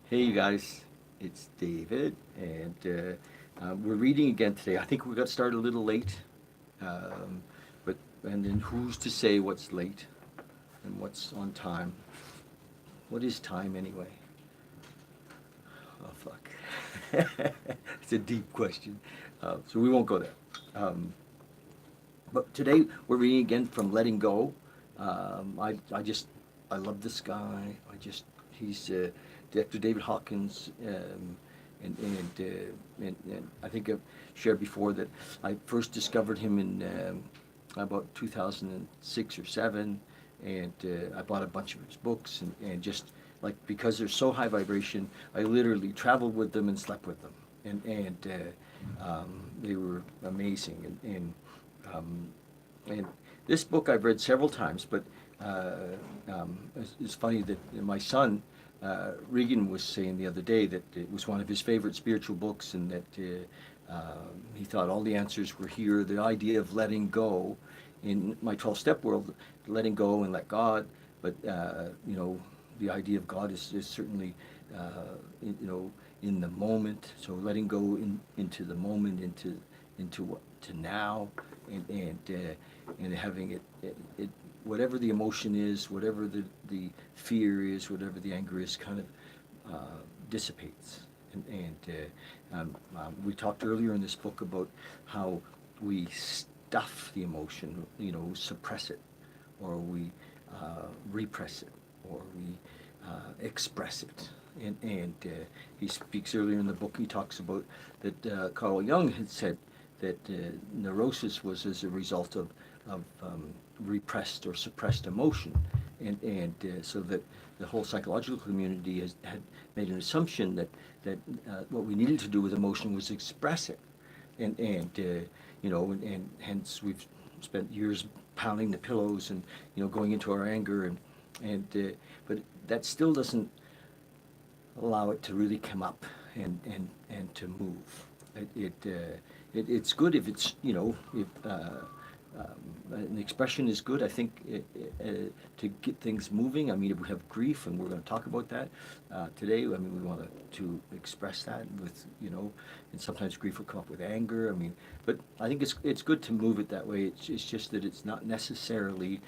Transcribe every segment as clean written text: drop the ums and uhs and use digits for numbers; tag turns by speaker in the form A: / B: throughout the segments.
A: Hey, you guys, it's David, and we're reading again today. I think we got started a little late, um, but and then who's to say what's late and what's on time? What is time anyway? Oh fuck, it's a deep question, so we won't go there. Um, but today we're reading again from Letting Go. I love this guy. He's Dr. David Hawkins, and I think I've shared before that I first discovered him in about 2006 or seven, and I bought a bunch of his books, and just like because they're so high vibration, I literally traveled with them and slept with them, and they were amazing, um, and this book I've read several times, but it's funny that my son, Regan, was saying the other day that it was one of his favorite spiritual books, and that he thought all the answers were here. The idea of letting go in my 12-step world, letting go and let God, but the idea of God is certainly in the moment. So letting go into the moment, into what to now, and having it whatever the emotion is, whatever the fear is, whatever the anger is, kind of dissipates. We talked earlier in this book about how we stuff the emotion, suppress it, or we repress it, or we express it. And he speaks earlier in the book, he talks about that Carl Jung had said that neurosis was as a result of repressed or suppressed emotion. And so that the whole psychological community had made an assumption that what we needed to do with emotion was express it. And hence we've spent years pounding the pillows and, going into our anger, but that still doesn't allow it to really come up and to move. It's good if it's, if an expression is good. I think to get things moving. I mean, we have grief, and we're going to talk about that today. I mean, we want to express that with, and sometimes grief will come up with anger. I mean, but I think it's good to move it that way. It's just that it's not necessarily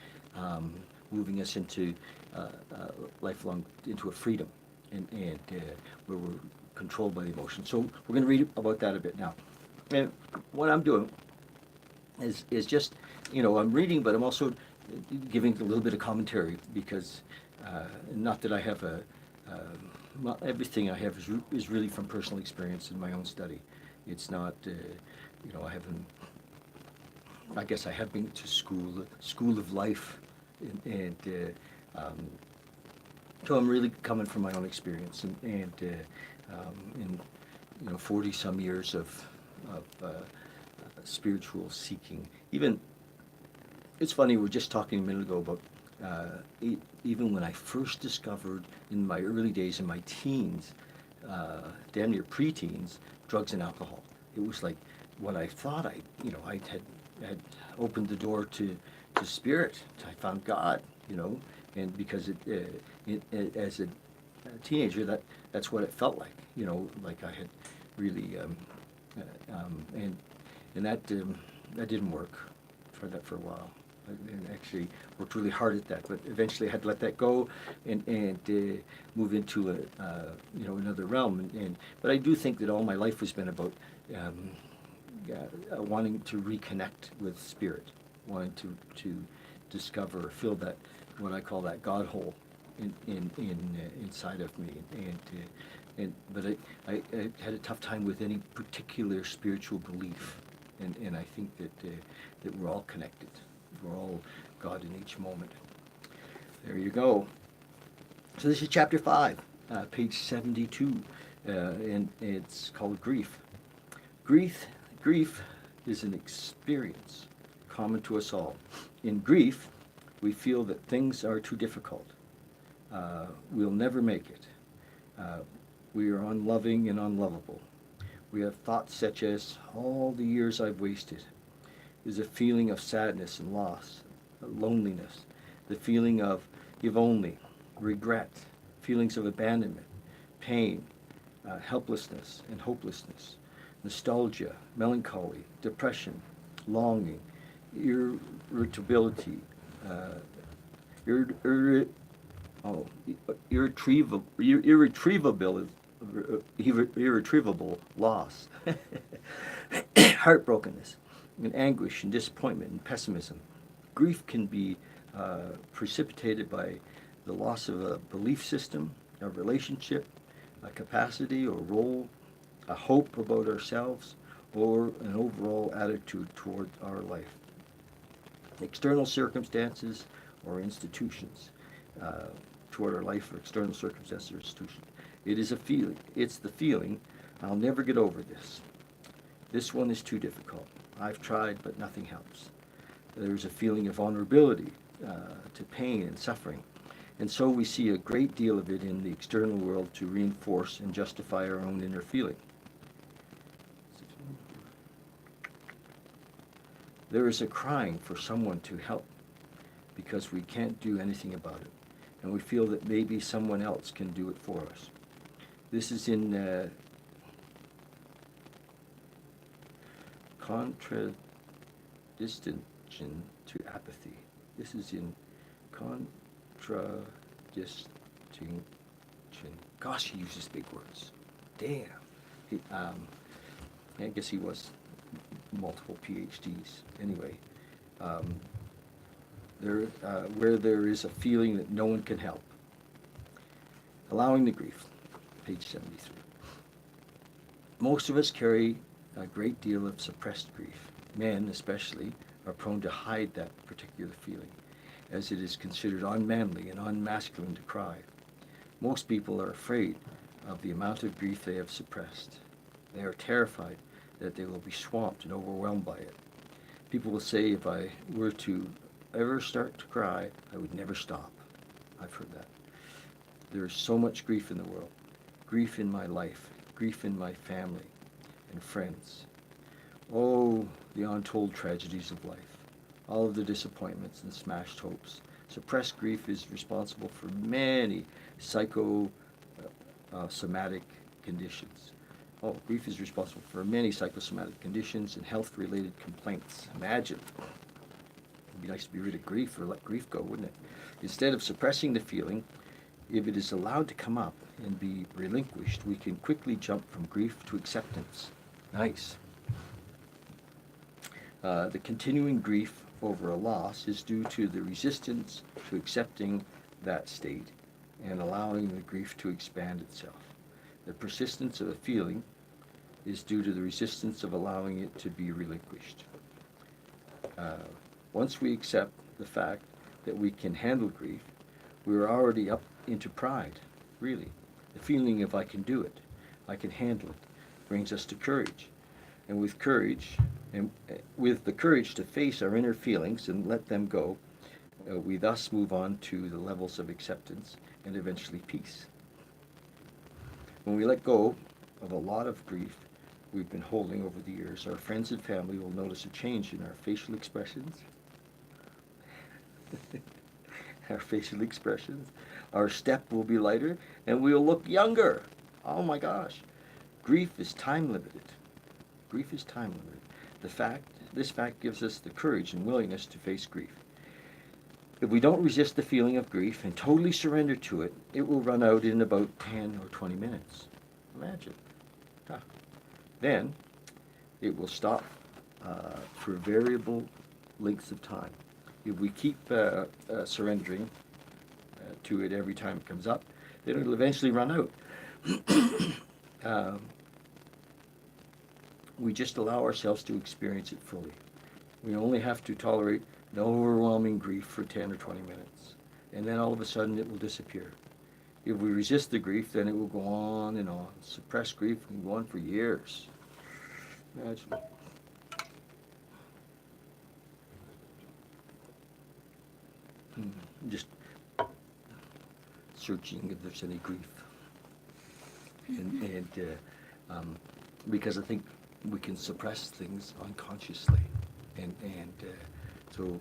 A: moving us into lifelong, into a freedom, and where we're controlled by the emotion. So we're going to read about that a bit now. And what I'm doing is just, I'm reading, but I'm also giving a little bit of commentary, because not that I have well, everything I have is really from personal experience in my own study. It's not, I haven't, I guess I have been to school of life, and so I'm really coming from my own experience, and in 40 some years of spiritual seeking. Even, it's funny, we were just talking a minute ago about even when I first discovered in my early days, in my teens, damn near preteens, drugs and alcohol. It was like what I thought I had opened the door to spirit. I found God, and because as a teenager, that's what it felt like, like I had really, and that didn't work for a while. And actually worked really hard at that, but eventually I had to let that go and move into another realm. But I do think that all my life has been about wanting to reconnect with spirit, wanting to discover, fill that, what I call that God hole inside of me. But I had a tough time with any particular spiritual belief, and I think that we're all connected. We're all God in each moment. There you go. So this is chapter 5, page 72, and it's called Grief. Grief is an experience common to us all. In grief, we feel that things are too difficult. We'll never make it. We are unloving and unlovable. We have thoughts such as, all the years I've wasted. There's a feeling of sadness and loss, loneliness, the feeling of if only, regret, feelings of abandonment, pain, helplessness and hopelessness, nostalgia, melancholy, depression, longing, irritability, irretrievable loss, heartbrokenness, and anguish and disappointment and pessimism. Grief can be precipitated by the loss of a belief system, a relationship, a capacity or role, a hope about ourselves, or an overall attitude toward our life. External circumstances or institutions toward our life, or external circumstances or institutions. It is a feeling. It's the feeling, I'll never get over this. This one is too difficult. I've tried, but nothing helps. There's a feeling of vulnerability to pain and suffering. And so we see a great deal of it in the external world to reinforce and justify our own inner feeling. There is a crying for someone to help because we can't do anything about it, and we feel that maybe someone else can do it for us. This is in contradistinction to apathy. This is in contradistinction. Gosh, he uses big words. Damn. I guess he was multiple PhDs. Anyway, where there is a feeling that no one can help. Allowing the grief, page 73. Most of us carry a great deal of suppressed grief. Men, especially, are prone to hide that particular feeling, as it is considered unmanly and unmasculine to cry. Most people are afraid of the amount of grief they have suppressed. They are terrified that they will be swamped and overwhelmed by it. People will say, if I were to ever start to cry, I would never stop. I've heard that. There is so much grief in the world. Grief in my life, grief in my family and friends. Oh, the untold tragedies of life, all of the disappointments and smashed hopes. Suppressed grief is responsible for many psychosomatic conditions. Oh, grief is responsible for many psychosomatic conditions and health-related complaints. Imagine. It'd be nice to be rid of grief, or let grief go, wouldn't it? Instead of suppressing the feeling, if it is allowed to come up and be relinquished, we can quickly jump from grief to acceptance. Nice. The continuing grief over a loss is due to the resistance to accepting that state and allowing the grief to expand itself. The persistence of a feeling is due to the resistance of allowing it to be relinquished. Once we accept the fact that we can handle grief, we're already up into pride, really. The feeling of I can do it, I can handle it, brings us to courage. And with courage, and with the courage to face our inner feelings and let them go, we thus move on to the levels of acceptance and eventually peace. When we let go of a lot of grief we've been holding over the years, our friends and family will notice a change in our facial expressions. Our facial expressions. Our step will be lighter, and we'll look younger. Oh my gosh. Grief is time limited. Grief is time limited. This fact gives us the courage and willingness to face grief. If we don't resist the feeling of grief and totally surrender to it, it will run out in about 10 or 20 minutes. Imagine. Huh. Then, it will stop for variable lengths of time. If we keep surrendering to it every time it comes up, then it'll eventually run out. We just allow ourselves to experience it fully. We only have to tolerate an overwhelming grief for 10 or 20 minutes, and then all of a sudden it will disappear. If we resist the grief, then it will go on and on. Suppressed grief can go on for years. Imagine. Just searching if there's any grief, and because I think we can suppress things unconsciously, and so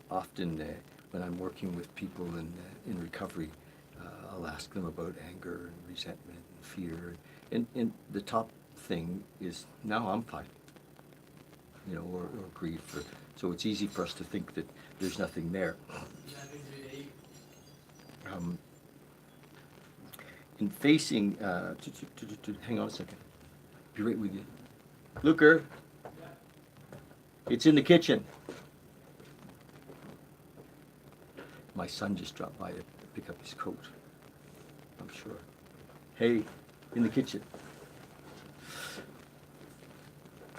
A: often when I'm working with people in recovery, I'll ask them about anger and resentment and fear. And the top thing is, now I'm fine, or grief. So it's easy for us to think that there's nothing there. Um, in facing, hang on a second, be right with you. Luker, it's in the kitchen. My son just dropped by to pick up his coat, I'm sure. Hey, in the kitchen.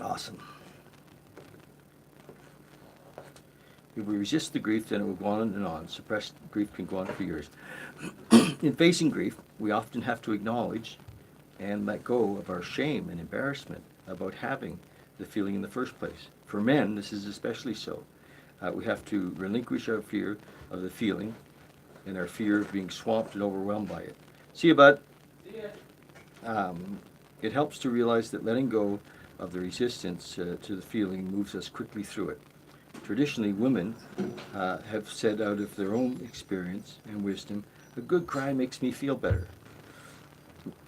A: Awesome. If we resist the grief, then it will go on and on. Suppressed grief can go on for years. In facing grief, we often have to acknowledge and let go of our shame and embarrassment about having the feeling in the first place. For men, this is especially so. We have to relinquish our fear of the feeling and our fear of being swamped and overwhelmed by it. See you, bud. See ya. It helps to realize that letting go of the resistance to the feeling moves us quickly through it. Traditionally, women have said out of their own experience and wisdom, a good cry makes me feel better.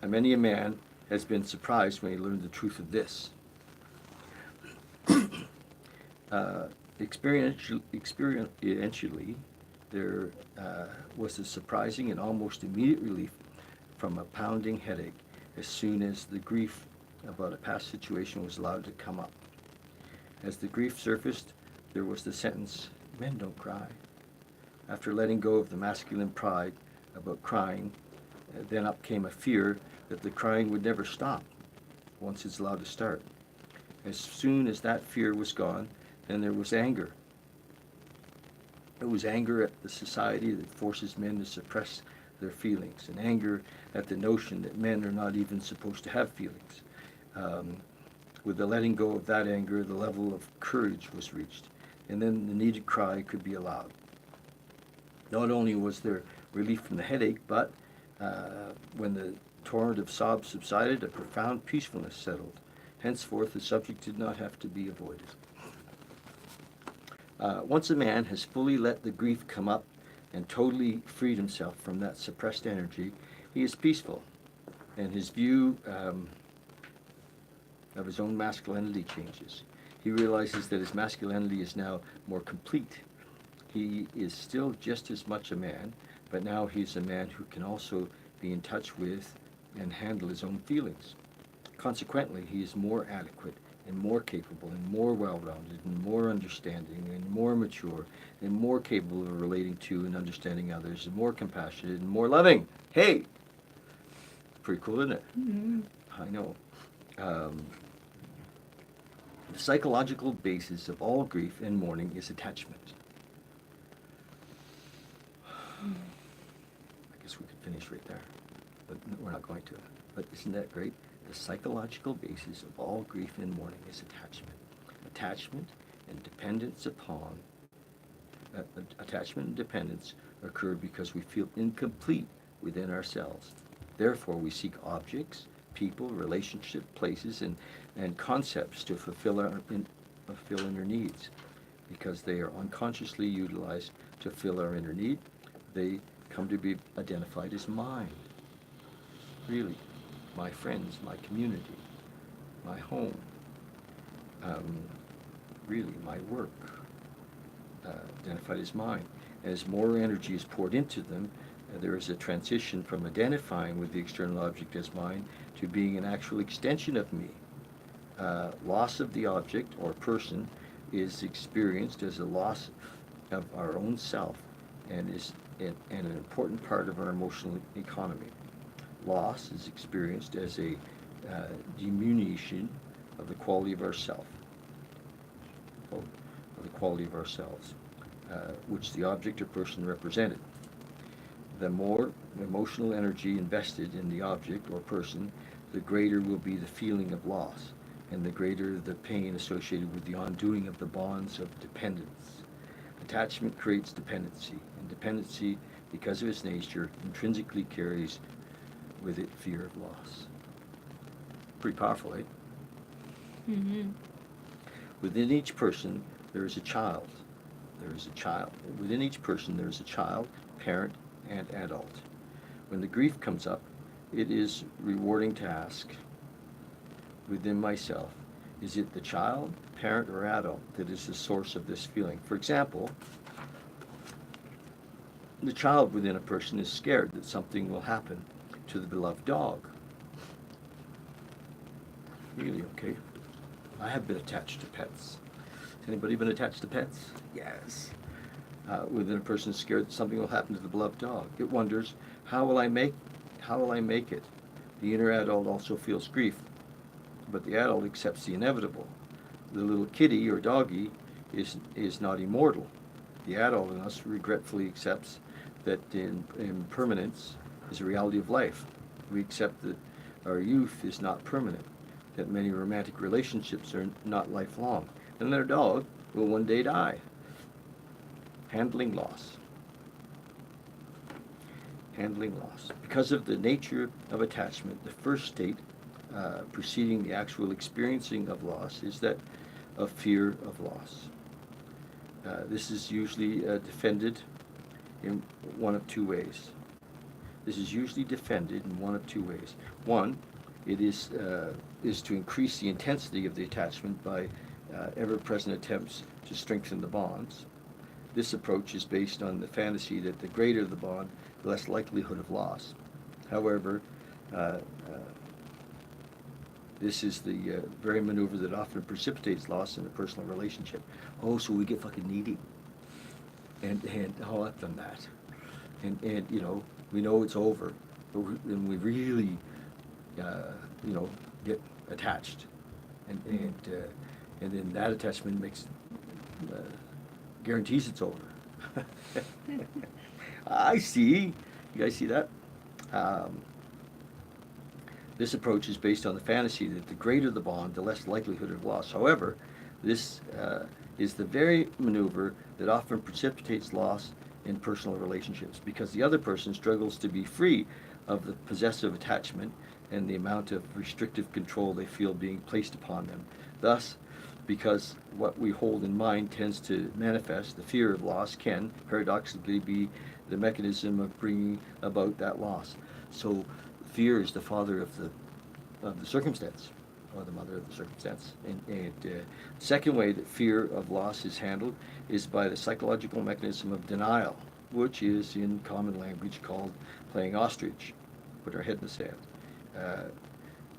A: And many a man has been surprised when he learned the truth of this. Experientially, there was a surprising and almost immediate relief from a pounding headache as soon as the grief about a past situation was allowed to come up. As the grief surfaced, there was the sentence, "Men don't cry." After letting go of the masculine pride about crying, then up came a fear that the crying would never stop once it's allowed to start. As soon as that fear was gone, then there was anger. It was anger at the society that forces men to suppress their feelings, and anger at the notion that men are not even supposed to have feelings. With the letting go of that anger, the level of courage was reached, and then the needed cry could be allowed. Not only was there relief from the headache, but when the torrent of sobs subsided, a profound peacefulness settled. Henceforth, the subject did not have to be avoided. Once a man has fully let the grief come up and totally freed himself from that suppressed energy, he is peaceful, and his view of his own masculinity changes. He realizes that his masculinity is now more complete. He is still just as much a man, but now he's a man who can also be in touch with and handle his own feelings. Consequently, he is more adequate and more capable and more well-rounded and more understanding and more mature and more capable of relating to and understanding others and more compassionate and more loving. Hey! Pretty cool, isn't it?
B: Mm-hmm.
A: I know. The psychological basis of all grief and mourning is attachment. I guess we could finish right there, but we're not going to. But isn't that great? The psychological basis of all grief and mourning is attachment. Attachment and dependence occur because we feel incomplete within ourselves. Therefore, we seek objects, people, relationships, places, and concepts to fulfill inner needs. Because they are unconsciously utilized to fill our inner need, they come to be identified as mine. Really, my friends, my community, my home, really my work, identified as mine. As more energy is poured into them, there is a transition from identifying with the external object as mine to being an actual extension of me. Loss of the object or person is experienced as a loss of our own self and is an important part of our emotional economy. Loss is experienced as a diminution of the quality of ourself, which the object or person represented. The more emotional energy invested in the object or person, the greater will be the feeling of loss, and the greater the pain associated with the undoing of the bonds of dependence. Attachment creates dependency, and dependency, because of its nature, intrinsically carries with it fear of loss. Pretty powerful, eh?
B: Mm-hmm.
A: Within each person, there is a child. Within each person, there is a child, parent, and adult. When the grief comes up, it is rewarding to ask within myself, is it the child, parent, or adult that is the source of this feeling? For example, the child within a person is scared that something will happen to the beloved dog. Really, okay. I have been attached to pets. Has anybody been attached to pets? Yes. Within a person is scared that something will happen to the beloved dog. It wonders, how will I make it? The inner adult also feels grief, but the adult accepts the inevitable. The little kitty or doggy is not immortal. The adult in us regretfully accepts that impermanence is a reality of life. We accept that our youth is not permanent, that many romantic relationships are not lifelong, and that our dog will one day die. Handling loss. Handling loss. Because of the nature of attachment, the first state preceding the actual experiencing of loss is that of fear of loss. This is usually defended in one of two ways. One, it is to increase the intensity of the attachment by ever-present attempts to strengthen the bonds. This approach is based on the fantasy that the greater the bond, the less likelihood of loss. However, this is the very maneuver that often precipitates loss in a personal relationship. Oh, so we get fucking needy. And oh, I've done that. And you know, we know it's over, but we really, get attached. And then that attachment makes, guarantees it's over. I see. You guys see that? This approach is based on the fantasy that the greater the bond, the less likelihood of loss. However, this is the very maneuver that often precipitates loss in personal relationships because the other person struggles to be free of the possessive attachment and the amount of restrictive control they feel being placed upon them. Thus, because what we hold in mind tends to manifest, the fear of loss can paradoxically be the mechanism of bringing about that loss. So fear is the father of the circumstance, or the mother of the circumstance. And second way that fear of loss is handled is by the psychological mechanism of denial, which is in common language called playing ostrich, put our head in the sand.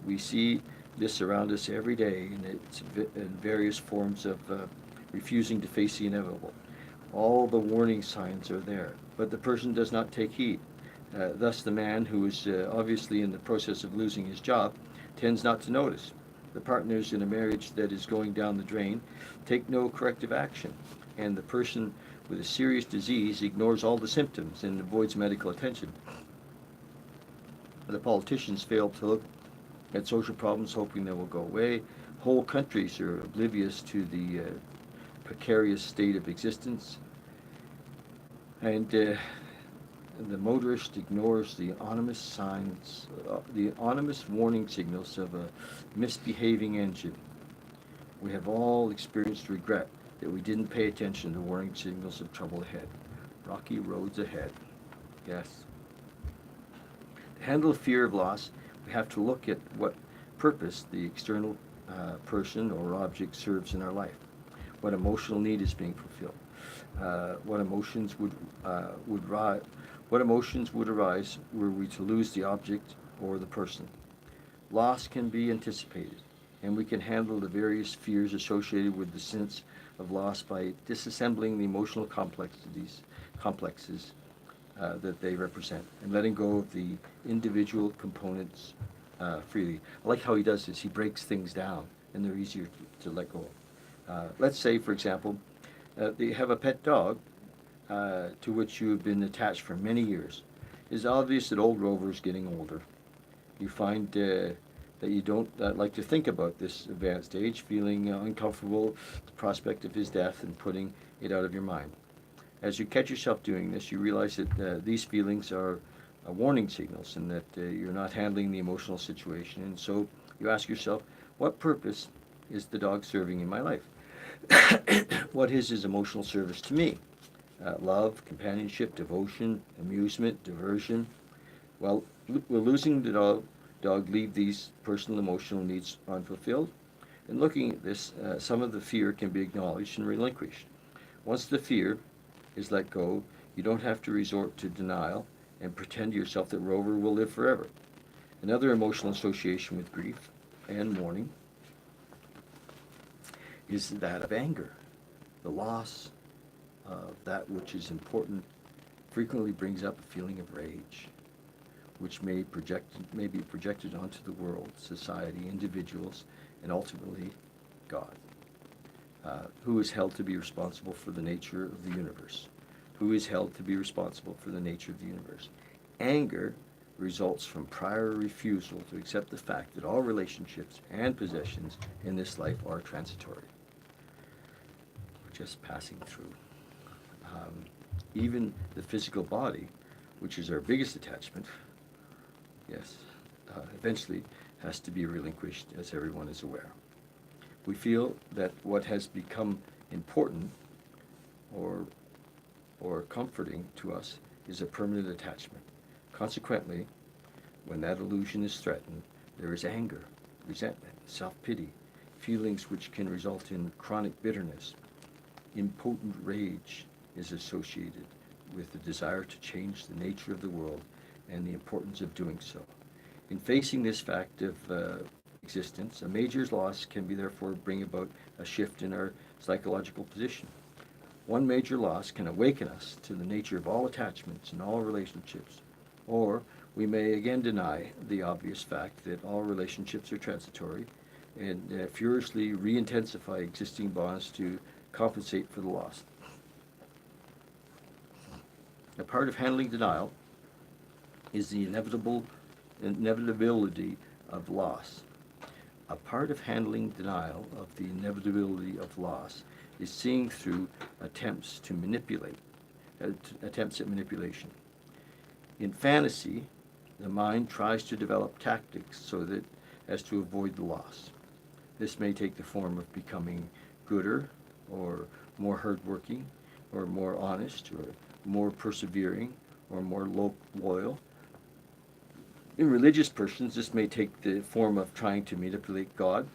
A: We see this around us every day, and it's in various forms of refusing to face the inevitable. All the warning signs are there, but the person does not take heed. Thus, the man who is obviously in the process of losing his job tends not to notice. The partners in a marriage that is going down the drain take no corrective action, and the person with a serious disease ignores all the symptoms and avoids medical attention. The politicians fail to look at social problems hoping they will go away. Whole countries are oblivious to the precarious state of existence. And the motorist ignores the ominous warning signals of a misbehaving engine. We have all experienced regret that we didn't pay attention to warning signals of trouble ahead. Rocky roads ahead. Yes. To handle fear of loss, we have to look at what purpose the external person or object serves in our life. What emotional need is being fulfilled. What emotions would arise were we to lose the object or the person. Loss can be anticipated, and we can handle the various fears associated with the sense of loss by disassembling the emotional complexes that they represent and letting go of the individual components freely. I like how he does this. He breaks things down, and they're easier to let go of. Let's say, for example, you have a pet dog to which you have been attached for many years. It's obvious that old Rover is getting older. You find that you don't like to think about this advanced age, feeling uncomfortable with the prospect of his death and putting it out of your mind. As you catch yourself doing this, you realize that these feelings are warning signals and that you're not handling the emotional situation. And so you ask yourself, what purpose is the dog serving in my life? What is his emotional service to me? Love, companionship, devotion, amusement, diversion. Well, will losing the dog leave these personal emotional needs unfulfilled? In looking at this, some of the fear can be acknowledged and relinquished. Once the fear is let go, you don't have to resort to denial and pretend to yourself that Rover will live forever. Another emotional association with grief and mourning is that of anger. The loss of that which is important frequently brings up a feeling of rage, which may be projected onto the world, society, individuals, and ultimately God, who is held to be responsible for the nature of the universe. Who is held to be responsible for the nature of the universe? Anger results from prior refusal to accept the fact that all relationships and possessions in this life are transitory, just passing through. Even the physical body, which is our biggest attachment, yes, eventually has to be relinquished, as everyone is aware. We feel that what has become important or comforting to us is a permanent attachment. Consequently, when that illusion is threatened, there is anger, resentment, self-pity, feelings which can result in chronic bitterness. Impotent rage is associated with the desire to change the nature of the world and the importance of doing so. In facing this fact of existence, a major loss can be therefore bring about a shift in our psychological position. One major loss can awaken us to the nature of all attachments and all relationships, or we may again deny the obvious fact that all relationships are transitory and furiously reintensify existing bonds to compensate for the loss. A part of handling denial is the inevitability of loss. A part of handling denial of the inevitability of loss is seeing through attempts at manipulation. In fantasy, the mind tries to develop tactics so that as to avoid the loss. This may take the form of becoming gooder, or more hardworking, or more honest, or more persevering, or more loyal. In religious persons, this may take the form of trying to manipulate God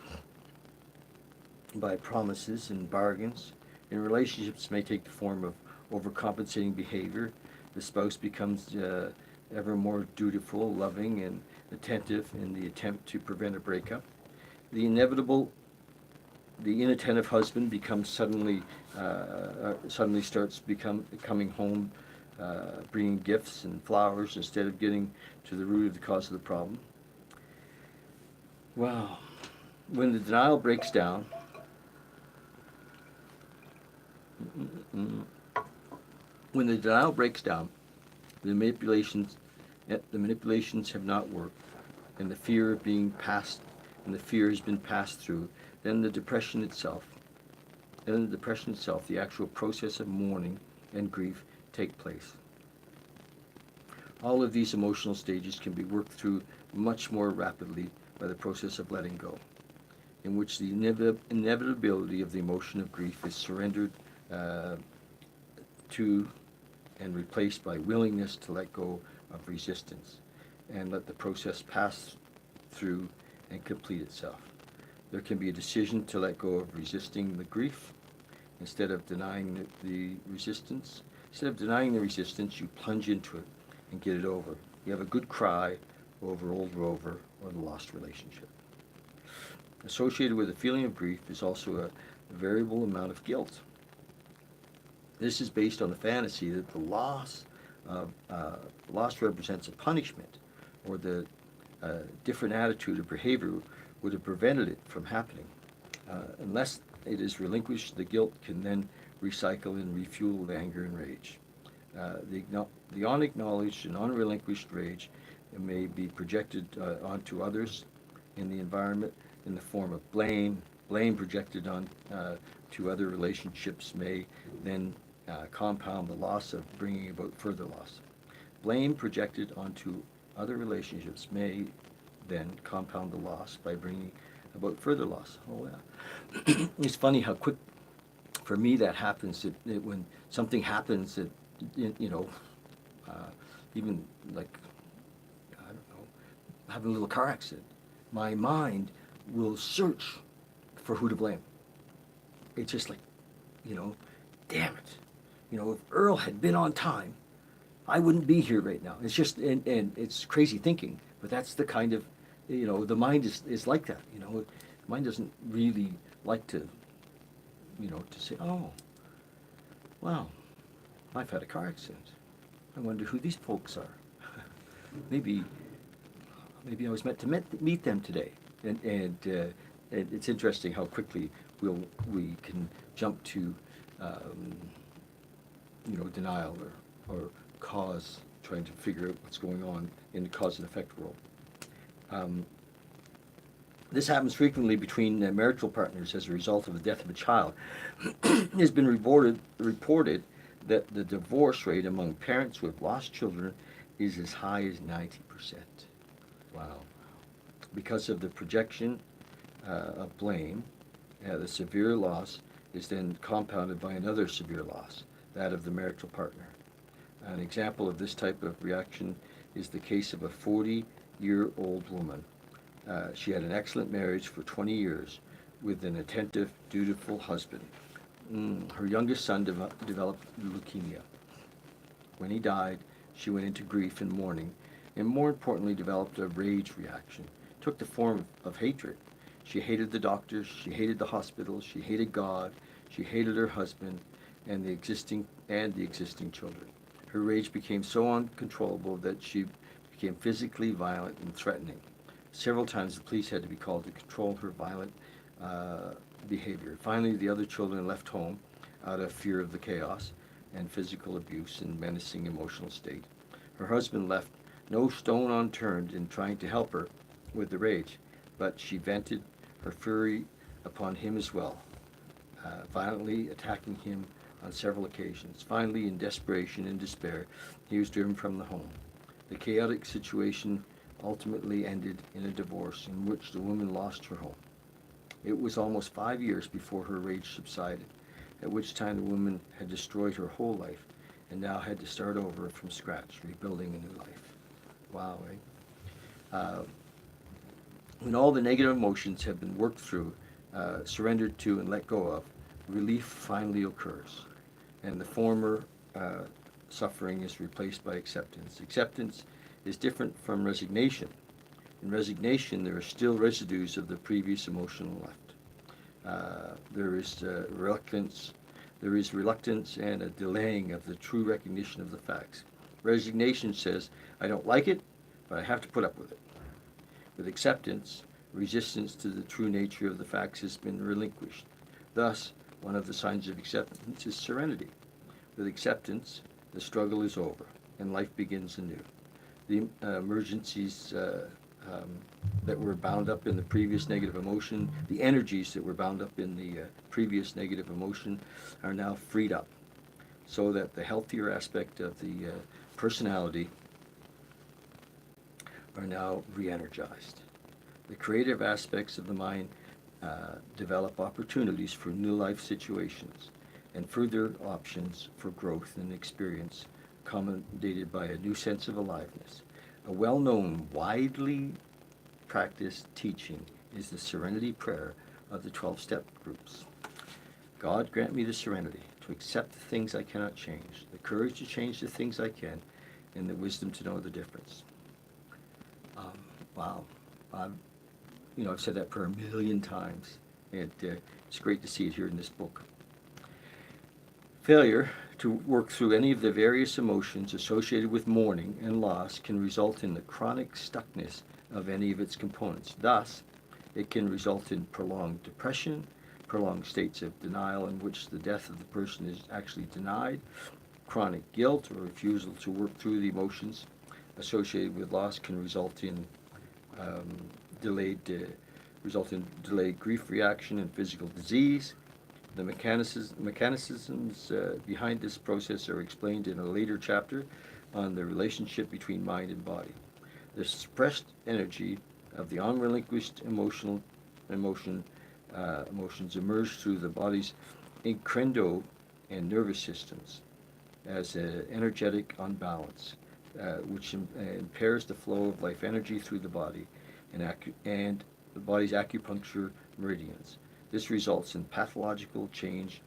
A: by promises and bargains. In relationships, may take the form of overcompensating behavior. The spouse becomes ever more dutiful, loving, and attentive in the attempt to prevent a breakup. The inattentive husband becomes suddenly starts coming home, bringing gifts and flowers instead of getting to the root of the cause of the problem. Well, when the denial breaks down, when the denial breaks down, the manipulations have not worked, and the fear has been passed through. Then the depression itself, the actual process of mourning and grief take place. All of these emotional stages can be worked through much more rapidly by the process of letting go, in which the inevitability of the emotion of grief is surrendered to and replaced by willingness to let go of resistance and let the process pass through and complete itself. There can be a decision to let go of resisting the grief instead of denying the resistance. Instead of denying the resistance, you plunge into it and get it over. You have a good cry over old Rover or the lost relationship. Associated with a feeling of grief is also a variable amount of guilt. This is based on the fantasy that the loss represents a punishment, or the different attitude or behavior would have prevented it from happening. Unless it is relinquished, the guilt can then recycle and refuel the anger and rage. The unacknowledged and unrelinquished rage may be projected onto others in the environment in the form of blame. Blame projected on to other relationships may then compound the loss of bringing about further loss. Blame projected onto other relationships may then compound the loss by bringing about further loss. Oh yeah. It's funny how quick, for me, that happens. When something happens that, even like having a little car accident, my mind will search for who to blame. It's just like, you know, damn it. You know, if Earl had been on time, I wouldn't be here right now. It's just, and it's crazy thinking, but that's the kind of, you know, the mind is like that. You know, the mind doesn't really like to, you know, to say, oh, wow, I've had a car accident. I wonder who these folks are. maybe, maybe I was meant to meet them today. And it's interesting how quickly we can jump to, um, you know, denial or cause, trying to figure out what's going on in the cause and effect world. Um, this happens frequently between marital partners as a result of the death of a child. It has been reported that the divorce rate among parents who have lost children is as high as 90%. Wow. Because of the projection of blame, the severe loss is then compounded by another severe loss, that of the marital partner. An example of this type of reaction is the case of a 40-year-old woman. She had an excellent marriage for 20 years with an attentive, dutiful husband. Her youngest son developed leukemia. When he died, she went into grief and mourning, and more importantly, developed a rage reaction. It took the form of hatred. She hated the doctors, she hated the hospitals, she hated God, she hated her husband, and the existing children. Her rage became so uncontrollable that she became physically violent and threatening. Several times the police had to be called to control her violent behavior. Finally, the other children left home out of fear of the chaos and physical abuse and menacing emotional state. Her husband left no stone unturned in trying to help her with the rage, but she vented her fury upon him as well, violently attacking him on several occasions. Finally, in desperation and despair, he was driven from the home. The chaotic situation ultimately ended in a divorce in which the woman lost her home. It was almost 5 years before her rage subsided, at which time the woman had destroyed her whole life and now had to start over from scratch, rebuilding a new life. Wow, right? When all the negative emotions have been worked through, surrendered to, and let go of, relief finally occurs, and the former suffering is replaced by acceptance. Acceptance is different from resignation. In resignation, there are still residues of the previous emotional left. There is reluctance and a delaying of the true recognition of the facts. Resignation says, I don't like it, but I have to put up with it. With acceptance, resistance to the true nature of the facts has been relinquished. Thus, one of the signs of acceptance is serenity. With acceptance, the struggle is over, and life begins anew. The emergencies that were bound up in the previous negative emotion, the energies that were bound up in the previous negative emotion are now freed up, so that the healthier aspect of the personality are now re-energized. The creative aspects of the mind develop opportunities for new life situations and further options for growth and experience, accommodated by a new sense of aliveness. A well-known, widely practiced teaching is the serenity prayer of the 12-step groups. God, grant me the serenity to accept the things I cannot change, the courage to change the things I can, and the wisdom to know the difference. Wow. I've said that prayer a million times, and it's great to see it here in this book. Failure to work through any of the various emotions associated with mourning and loss can result in the chronic stuckness of any of its components. Thus, it can result in prolonged depression, prolonged states of denial in which the death of the person is actually denied, chronic guilt or refusal to work through the emotions associated with loss can result in delayed grief reaction and physical disease. The mechanisms behind this process are explained in a later chapter on the relationship between mind and body. The suppressed energy of the unrelinquished emotions emerge through the body's endocrine and nervous systems as an energetic unbalance. which impairs the flow of life energy through the body and the body's acupuncture meridians. This results in pathological change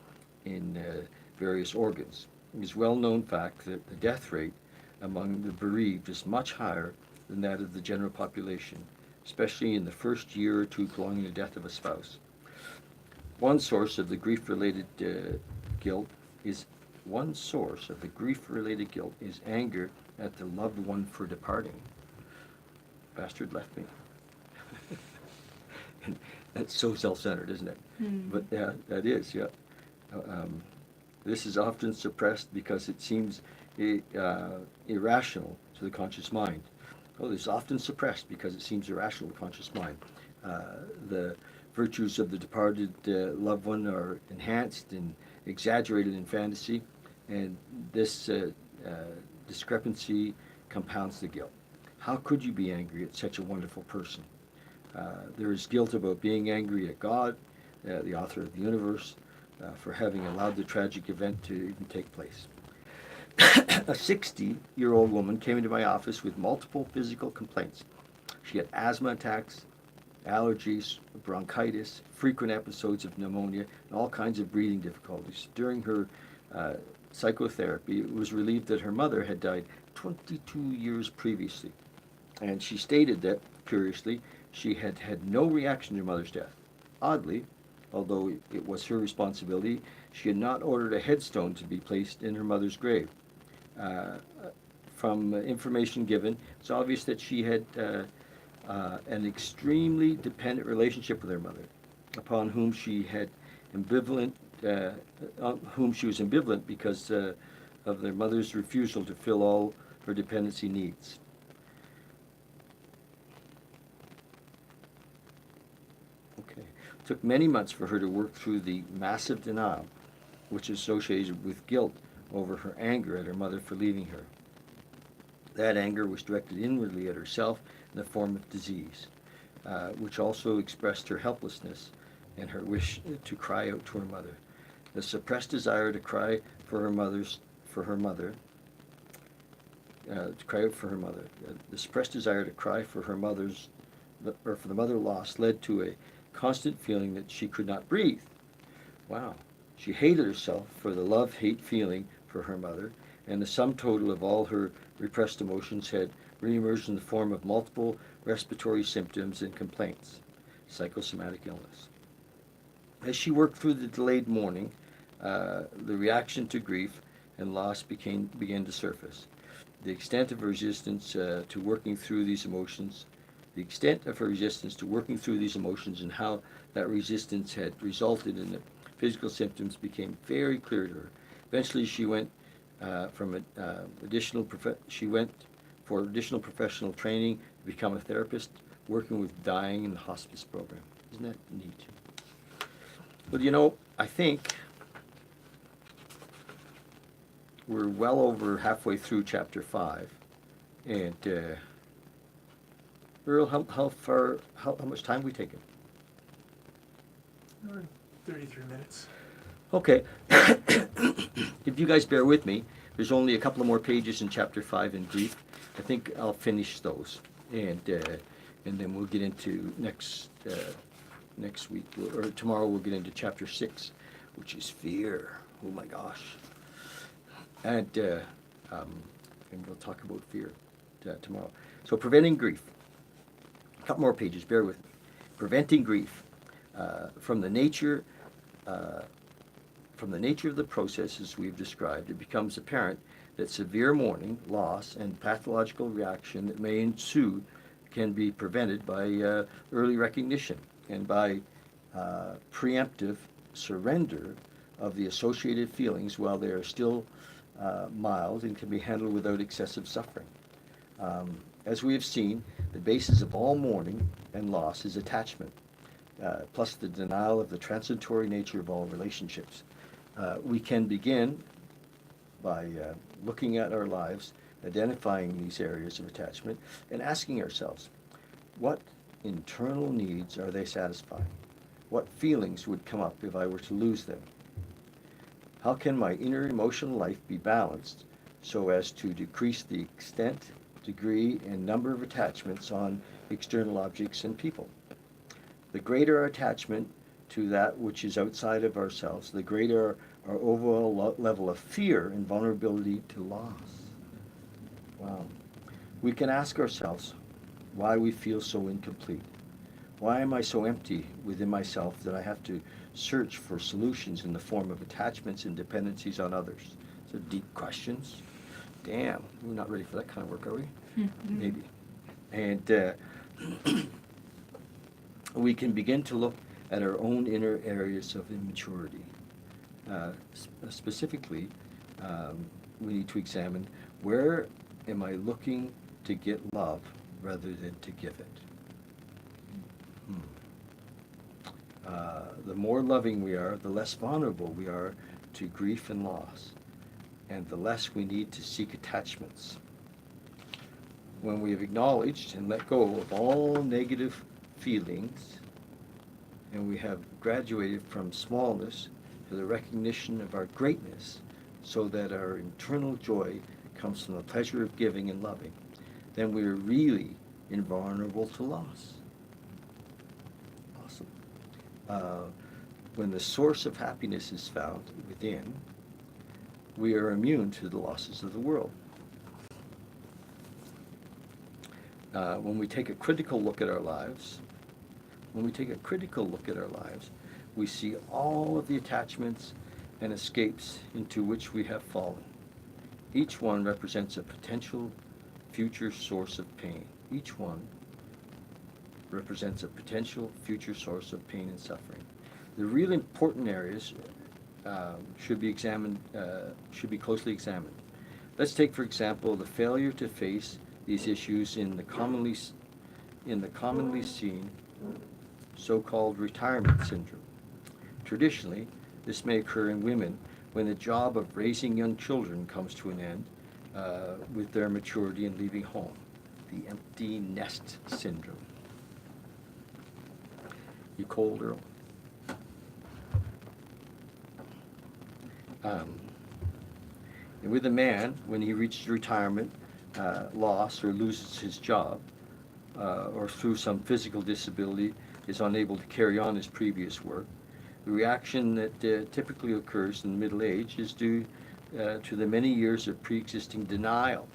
A: in various organs. It is well-known fact that the death rate among the bereaved is much higher than that of the general population, especially in the first year or two following the death of a spouse. One source of the grief-related guilt is anger at the loved one for departing. Bastard left me. And that's so self-centered, isn't it? But yeah, that is, yeah. This is often suppressed because it seems irrational to the conscious mind. This is often suppressed because it seems irrational to the conscious mind. The virtues of the departed loved one are enhanced and exaggerated in fantasy, and this discrepancy compounds the guilt. How could you be angry at such a wonderful person? There is guilt about being angry at God, the author of the universe, for having allowed the tragic event to even take place. A 60-year-old woman came into my office with multiple physical complaints. She had asthma attacks, allergies, bronchitis, frequent episodes of pneumonia, and all kinds of breathing difficulties. During her psychotherapy, it was relieved that her mother had died 22 years previously. And she stated that, curiously, she had had no reaction to her mother's death. Oddly, although it was her responsibility, she had not ordered a headstone to be placed in her mother's grave. From information given, it's obvious that she had an extremely dependent relationship with her mother, upon whom she had whom she was ambivalent because of their mother's refusal to fill all her dependency needs. Okay. It took many months for her to work through the massive denial which is associated with guilt over her anger at her mother for leaving her. That anger was directed inwardly at herself in the form of disease, which also expressed her helplessness and her wish to cry out to her mother. The suppressed desire to cry for her mother, to cry out for her mother. The suppressed desire to cry for her mother's, or for the mother lost, led to a constant feeling that she could not breathe. Wow. She hated herself for the love-hate feeling for her mother, and the sum total of all her repressed emotions had reemerged in the form of multiple respiratory symptoms and complaints, psychosomatic illness. As she worked through the delayed mourning, the reaction to grief and loss began to surface. The extent of her resistance to working through these emotions, and how that resistance had resulted in the physical symptoms became very clear to her. Eventually, she went for additional professional training to become a therapist, working with dying in the hospice program. Isn't that neat? Well, I think we're well over halfway through chapter 5, and Earl, how much time have we taken?
C: 33 minutes.
A: Okay. If you guys bear with me, there's only a couple of more pages in chapter 5 in grief. I think I'll finish those, and then we'll get into next week, or tomorrow we'll get into chapter 6, which is fear. Oh my gosh. And we'll talk about fear tomorrow. So preventing grief. A couple more pages, bear with me. Preventing grief. From the nature of the processes we've described, it becomes apparent that severe mourning, loss, and pathological reaction that may ensue can be prevented by early recognition and by preemptive surrender of the associated feelings while they are still mild and can be handled without excessive suffering. As we have seen, the basis of all mourning and loss is attachment, plus the denial of the transitory nature of all relationships. We can begin by looking at our lives, identifying these areas of attachment, and asking ourselves, what internal needs are they satisfying? What feelings would come up if I were to lose them? How can my inner emotional life be balanced so as to decrease the extent, degree, and number of attachments on external objects and people. The greater our attachment to that which is outside of ourselves, the greater our overall level of fear and vulnerability to loss. Wow. We can ask ourselves why we feel so incomplete. Why am I so empty within myself that I have to search for solutions in the form of attachments and dependencies on others? So deep questions. Damn, we're not ready for that kind of work, are we? Maybe. And we can begin to look at our own inner areas of immaturity. Specifically, we need to examine, where am I looking to get love rather than to give it? The more loving we are, the less vulnerable we are to grief and loss, and the less we need to seek attachments. When we have acknowledged and let go of all negative feelings, and we have graduated from smallness to the recognition of our greatness, so that our internal joy comes from the pleasure of giving and loving, then we are really invulnerable to loss. Awesome. When the source of happiness is found within, we are immune to the losses of the world. When we take a critical look at our lives, we see all of the attachments and escapes into which we have fallen. Each one represents a potential future source of pain. Each one represents a potential future source of pain and suffering. The real important areas should be closely examined. Let's take, for example, the failure to face these issues in the commonly seen so-called retirement syndrome. Traditionally, this may occur in women when the job of raising young children comes to an end with their maturity and leaving home, the empty nest syndrome. You cold, Earl? And with a man, when he reaches retirement, loss, or loses his job, or through some physical disability is unable to carry on his previous work, the reaction that typically occurs in middle age is due to the many years of pre-existing denial.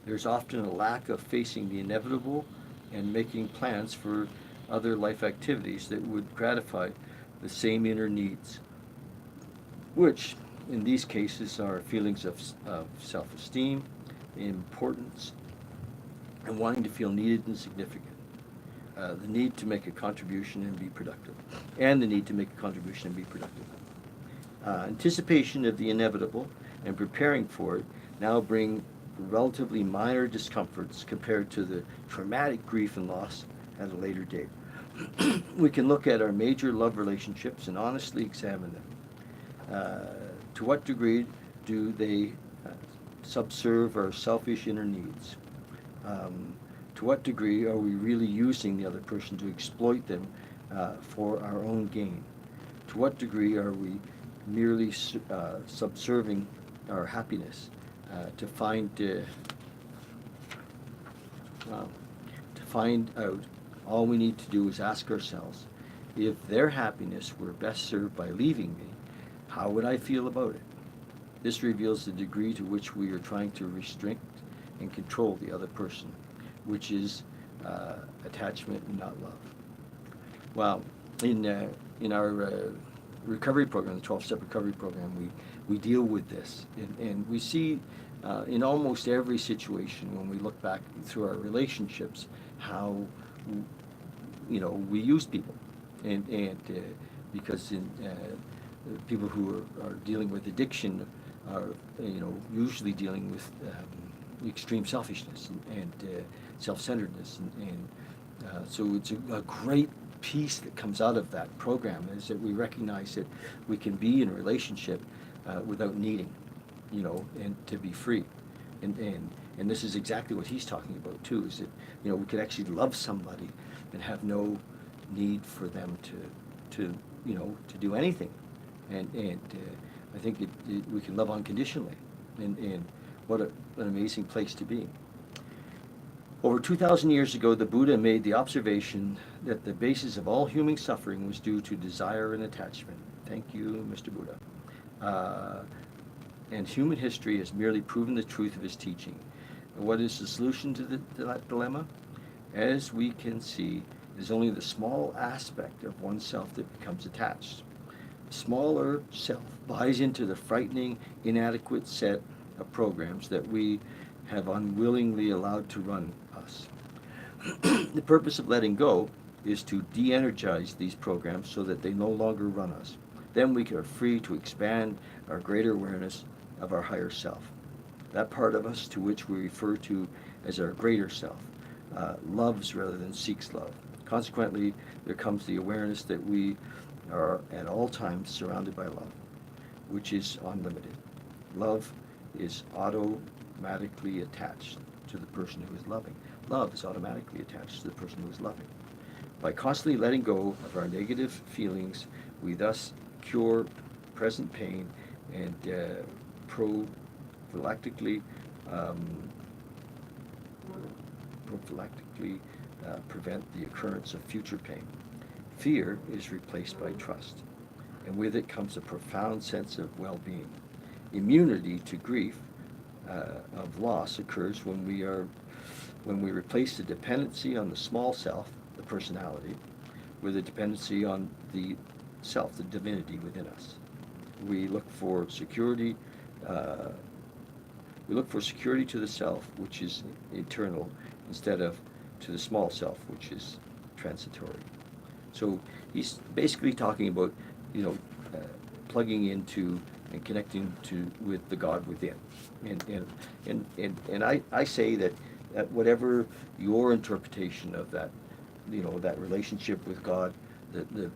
A: There's often a lack of facing the inevitable and making plans for other life activities that would gratify the same inner needs, which in these cases are feelings of self-esteem, importance, and wanting to feel needed and significant. The need to make a contribution and be productive. Anticipation of the inevitable and preparing for it now bring relatively minor discomforts compared to the traumatic grief and loss at a later date. We can look at our major love relationships and honestly examine them. To what degree do they subserve our selfish inner needs? To what degree are we really using the other person to exploit them for our own gain? To what degree are we merely subserving our happiness to find out? All we need to do is ask ourselves, if their happiness were best served by leaving me, how would I feel about it? This reveals the degree to which we are trying to restrict and control the other person, which is attachment and not love. Well, in our recovery program, the 12-step recovery program, we deal with this, and we see in almost every situation when we look back through our relationships how we use people, and because people who are dealing with addiction are usually dealing with extreme selfishness and self-centeredness, and so it's a great piece that comes out of that program is that we recognize that we can be in a relationship without needing, and to be free, and this is exactly what he's talking about too, is that we can actually love somebody and have no need for them to do anything, and I think we can love unconditionally, and What an amazing place to be. Over 2,000 years ago, the Buddha made the observation that the basis of all human suffering was due to desire and attachment. Thank you, Mr. Buddha. And human history has merely proven the truth of his teaching. And what is the solution to that dilemma? As we can see, it is only the small aspect of oneself that becomes attached. The smaller self buys into the frightening, inadequate set of programs that we have unwillingly allowed to run us. The purpose of letting go is to de-energize these programs so that they no longer run us. Then we are free to expand our greater awareness of our higher self. That part of us to which we refer to as our greater self, loves rather than seeks love. Consequently, there comes the awareness that we are at all times surrounded by love, which is unlimited. Love is automatically attached to the person who is loving. Love is automatically attached to the person who is loving. By constantly letting go of our negative feelings, we thus cure present pain and prophylactically prevent the occurrence of future pain. Fear is replaced by trust, and with it comes a profound sense of well-being. Immunity to grief of loss occurs when we replace the dependency on the small self, the personality, with a dependency on the self, the divinity within us. We look for security. We look for security to the self, which is eternal, instead of to the small self, which is transitory. So he's basically talking about, plugging into and connecting with the God within. And I say that whatever your interpretation of that, that relationship with God, the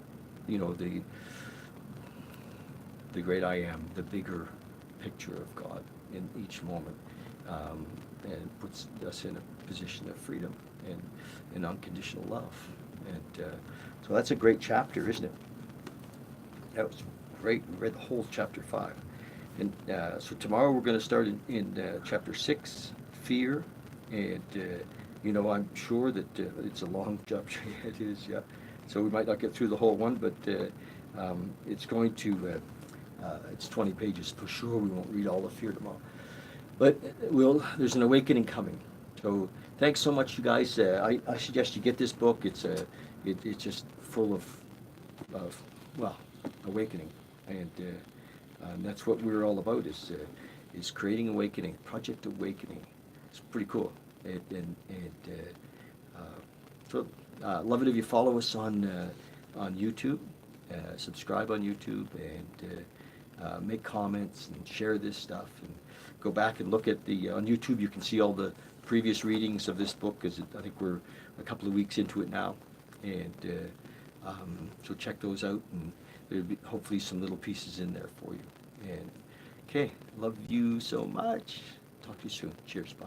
A: great I am, the bigger picture of God in each moment, and puts us in a position of freedom and unconditional love. And so that's a great chapter, isn't it? That was great. We read the whole chapter 5. And so tomorrow we're going to start in chapter 6, fear. And, I'm sure that it's a long chapter. It is, yeah. So we might not get through the whole one, but it's going to, it's 20 pages for sure. We won't read all of fear tomorrow. But there's an awakening coming. So thanks so much, you guys. I suggest you get this book. It's just full of awakening, and that's what we're all about. Is creating awakening, Project Awakening. It's pretty cool. So love it if you follow us on YouTube, subscribe on YouTube, and make comments and share this stuff. And go back and look at on YouTube. You can see all the previous readings of this book, because I think we're a couple of weeks into it now, and so check those out, and there'll be hopefully some little pieces in there for you. And okay, love you so much. Talk to you soon. Cheers. Bye.